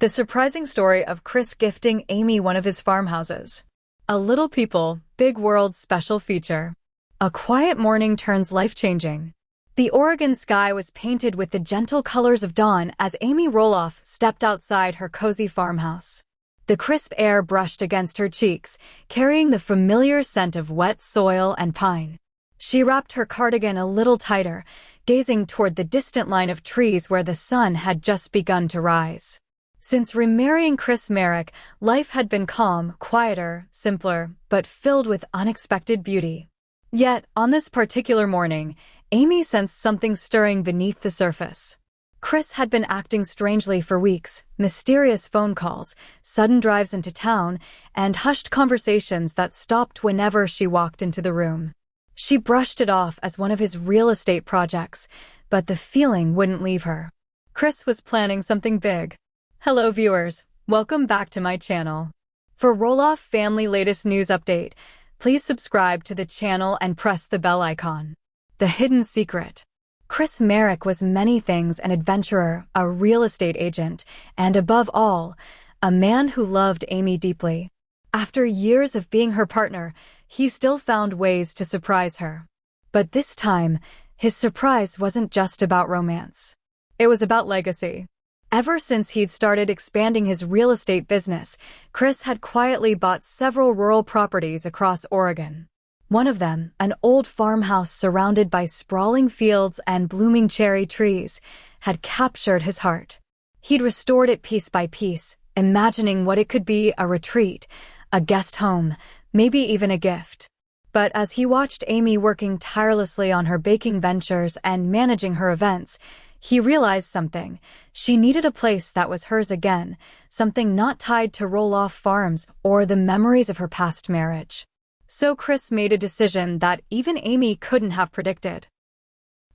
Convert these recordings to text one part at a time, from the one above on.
The surprising story of Chris gifting Amy one of his farmhouses. A Little People, Big World special feature. A quiet morning turns life-changing. The Oregon sky was painted with the gentle colors of dawn as Amy Roloff stepped outside her cozy farmhouse. The crisp air brushed against her cheeks, carrying the familiar scent of wet soil and pine. She wrapped her cardigan a little tighter, gazing toward the distant line of trees where the sun had just begun to rise. Since remarrying Chris Merrick, life had been calm, quieter, simpler, but filled with unexpected beauty. Yet, on this particular morning, Amy sensed something stirring beneath the surface. Chris had been acting strangely for weeks, mysterious phone calls, sudden drives into town, and hushed conversations that stopped whenever she walked into the room. She brushed it off as one of his real estate projects, but the feeling wouldn't leave her. Chris was planning something big. Hello viewers, welcome back to my channel. For Roloff family latest news update, please subscribe to the channel and press the bell icon. The hidden secret. Chris Merrick was many things: an adventurer, a real estate agent, and above all, a man who loved Amy deeply. After years of being her partner, he still found ways to surprise her. But this time, his surprise wasn't just about romance. It was about legacy. Ever since he'd started expanding his real estate business, Chris had quietly bought several rural properties across Oregon. One of them, an old farmhouse surrounded by sprawling fields and blooming cherry trees, had captured his heart. He'd restored it piece by piece, imagining what it could be: a retreat, a guest home, maybe even a gift. But as he watched Amy working tirelessly on her baking ventures and managing her events, he realized something. She needed a place that was hers again, something not tied to Roloff farms or the memories of her past marriage. So Chris made a decision that even Amy couldn't have predicted.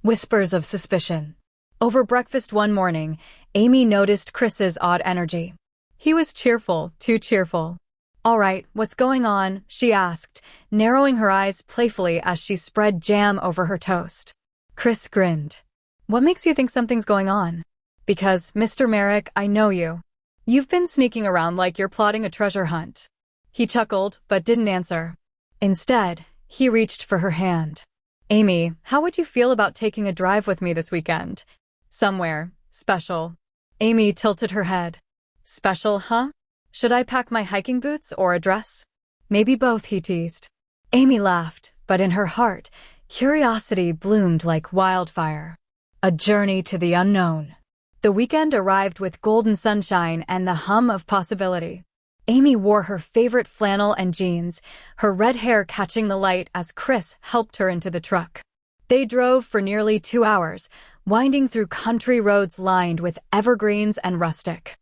Whispers of suspicion. Over breakfast one morning, Amy noticed Chris's odd energy. He was cheerful, too cheerful. "All right, what's going on?" she asked, narrowing her eyes playfully as she spread jam over her toast. Chris grinned. "What makes you think something's going on?" "Because, Mr. Merrick, I know you. You've been sneaking around like you're plotting a treasure hunt." He chuckled, but didn't answer. Instead, he reached for her hand. "Amy, how would you feel about taking a drive with me this weekend? Somewhere special." Amy tilted her head. "Special, huh? Should I pack my hiking boots or a dress?" "Maybe both," he teased. Amy laughed, but in her heart, curiosity bloomed like wildfire. A journey to the unknown. The weekend arrived with golden sunshine and the hum of possibility. Amy wore her favorite flannel and jeans, her red hair catching the light as Chris helped her into the truck. They drove for nearly 2 hours, winding through country roads lined with evergreens and rustic